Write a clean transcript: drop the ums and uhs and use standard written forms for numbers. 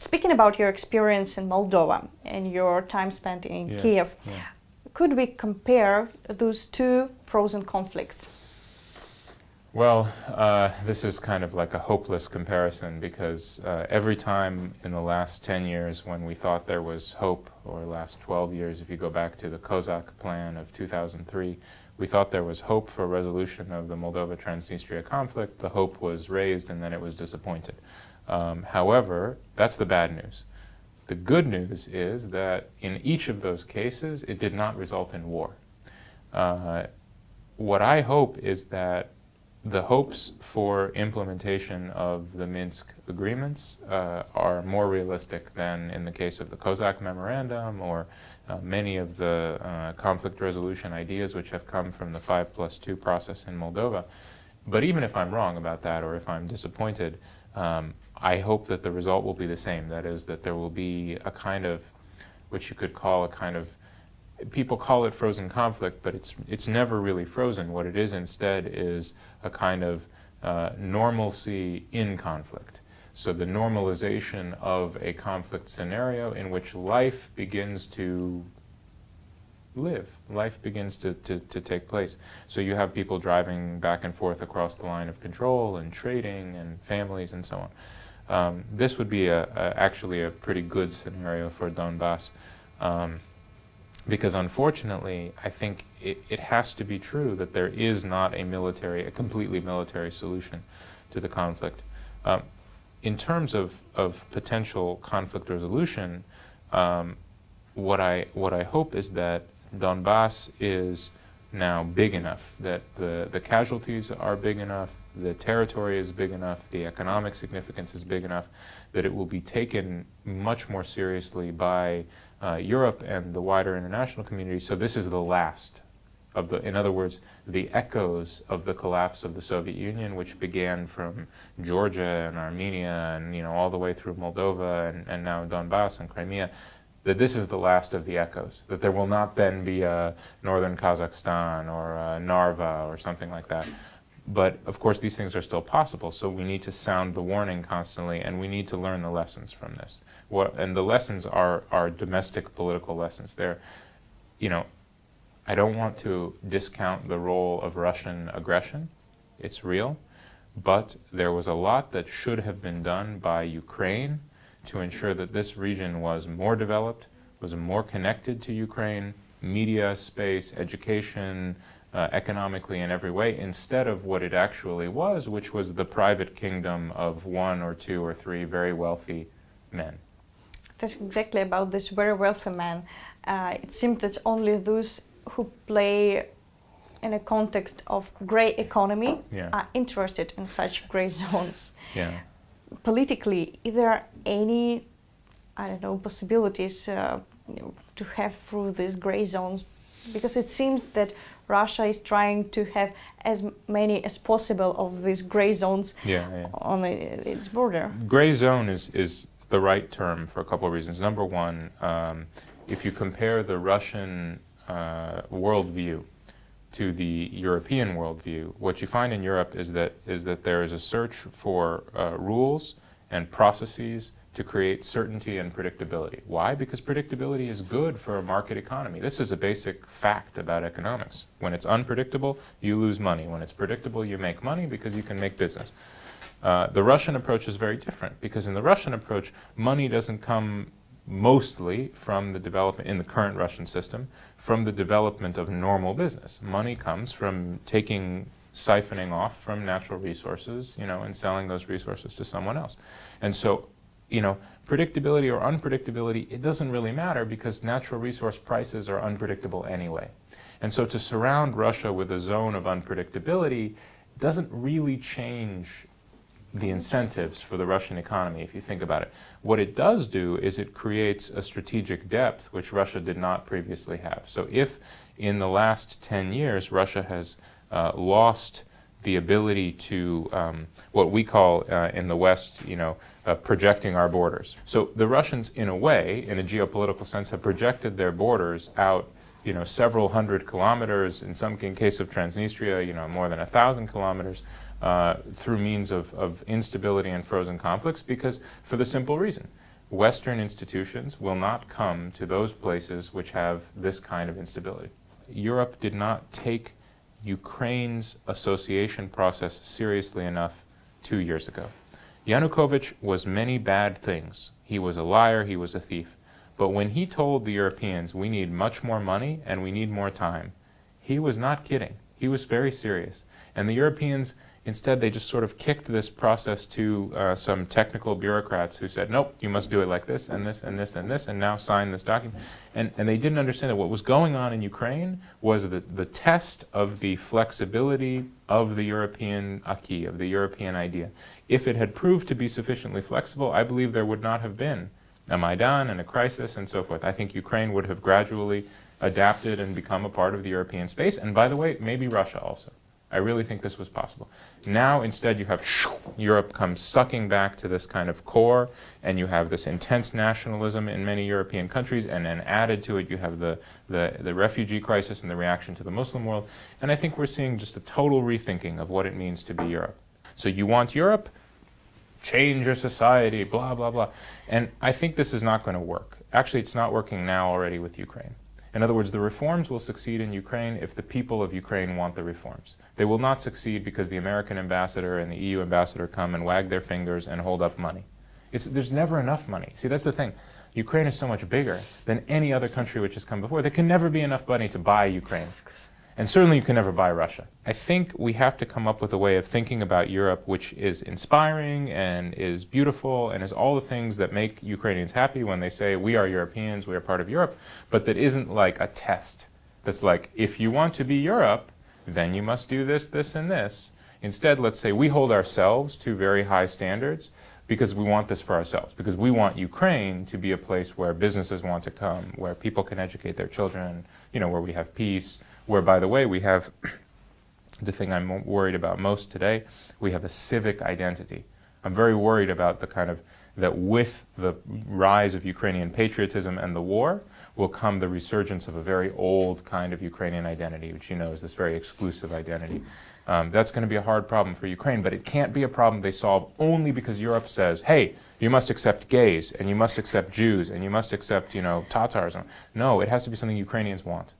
Speaking about your experience in Moldova and your time spent in Kiev, could we compare those two frozen conflicts? Well, this is kind of like a hopeless comparison because every time in the last 10 years when we thought there was hope, or last 12 years if you go back to the Cossack plan of 2003, we thought there was hope for resolution of the Moldova-Transnistria conflict. The hope was raised and then it was disappointed. However, that's the bad news. The good news is that in each of those cases, it did not result in war. What I hope is that the hopes for implementation of the Minsk agreements are more realistic than in the case of the Cossack Memorandum or many of the conflict resolution ideas which have come from the 5+2 process in Moldova. But even if I'm wrong about that, or if I'm disappointed, I hope that the result will be the same. That is, that there will be a kind of, which you could call a kind of, people call it frozen conflict, but it's never really frozen. What it is instead is a kind of normalcy in conflict. So the normalization of a conflict scenario in which life begins to live, life begins to take place. So you have people driving back and forth across the line of control and trading and families and so on. This would be actually a pretty good scenario for Donbass. Because unfortunately, I think it has to be true that there is not a completely military solution to the conflict. In terms of potential conflict resolution, what I hope is that Donbass is now big enough, that the casualties are big enough, the territory is big enough, the economic significance is big enough, that it will be taken much more seriously by Europe and the wider international community. So this is the last of in other words, the echoes of the collapse of the Soviet Union, which began from Georgia and Armenia and all the way through Moldova and now Donbass and Crimea, that this is the last of the echoes, that there will not then be a northern Kazakhstan or a Narva or something like that. But of course these things are still possible, so we need to sound the warning constantly, and we need to learn the lessons from this. And the lessons are domestic political lessons. They're, I don't want to discount the role of Russian aggression. It's real. But there was a lot that should have been done by Ukraine to ensure that this region was more developed, was more connected to Ukraine, media, space, education, economically in every way, instead of what it actually was, which was the private kingdom of one or two or three very wealthy men. That's exactly about this very wealthy men. It seems that only those who play in a context of gray economy are interested in such gray zones. Politically, is there any, possibilities to have through these gray zones? Because it seems that Russia is trying to have as many as possible of these gray zones on its border. Gray zone is the right term for a couple of reasons. Number one, if you compare the Russian worldview to the European worldview, what you find in Europe is that there is a search for rules and processes to create certainty and predictability. Why? Because predictability is good for a market economy. This is a basic fact about economics. When it's unpredictable, you lose money. When it's predictable, you make money because you can make business. The Russian approach is very different, because in the Russian approach, money doesn't come mostly from the development, in the current Russian system, from the development of normal business. Money comes from siphoning off from natural resources, and selling those resources to someone else. And so, predictability or unpredictability, it doesn't really matter, because natural resource prices are unpredictable anyway. And so to surround Russia with a zone of unpredictability doesn't really change the incentives for the Russian economy, if you think about it. What it does do is it creates a strategic depth which Russia did not previously have. So if in the last 10 years Russia has lost the ability to, what we call in the West, projecting our borders. So the Russians, in a way, in a geopolitical sense, have projected their borders out, several hundred kilometers, in case of Transnistria, more than 1,000 kilometers, through means of instability and frozen conflicts, because for the simple reason, Western institutions will not come to those places which have this kind of instability. Europe did not take Ukraine's association process seriously enough 2 years ago. Yanukovych was many bad things. He was a liar, he was a thief. But when he told the Europeans, we need much more money and we need more time, he was not kidding. He was very serious. And the Europeans, instead, they just sort of kicked this process to some technical bureaucrats who said, nope, you must do it like this and this and this and this, and now sign this document. And they didn't understand that what was going on in Ukraine was the test of the flexibility of the European acquis, of the European idea. If it had proved to be sufficiently flexible, I believe there would not have been a Maidan and a crisis and so forth. I think Ukraine would have gradually adapted and become a part of the European space, and by the way, maybe Russia also. I really think this was possible. Now, instead, you have Europe comes sucking back to this kind of core, and you have this intense nationalism in many European countries, and then added to it, you have the refugee crisis and the reaction to the Muslim world. And I think we're seeing just a total rethinking of what it means to be Europe. So you want Europe? Change your society, blah, blah, blah. And I think this is not going to work. Actually, it's not working now already with Ukraine. In other words, the reforms will succeed in Ukraine if the people of Ukraine want the reforms. They will not succeed because the American ambassador and the EU ambassador come and wag their fingers and hold up money. There's never enough money. See, that's the thing. Ukraine is so much bigger than any other country which has come before. There can never be enough money to buy Ukraine. And certainly you can never buy Russia. I think we have to come up with a way of thinking about Europe which is inspiring and is beautiful and is all the things that make Ukrainians happy when they say, we are Europeans, we are part of Europe, but that isn't like a test. That's like, if you want to be Europe, then you must do this, this, and this. Instead, let's say we hold ourselves to very high standards because we want this for ourselves, because we want Ukraine to be a place where businesses want to come, where people can educate their children, where we have peace, where, by the way, we have the thing I'm worried about most today, we have a civic identity. I'm very worried about that with the rise of Ukrainian patriotism and the war will come the resurgence of a very old kind of Ukrainian identity, which is this very exclusive identity. That's going to be a hard problem for Ukraine, but it can't be a problem they solve only because Europe says, hey, you must accept gays, and you must accept Jews, and you must accept, Tatars. No, it has to be something Ukrainians want.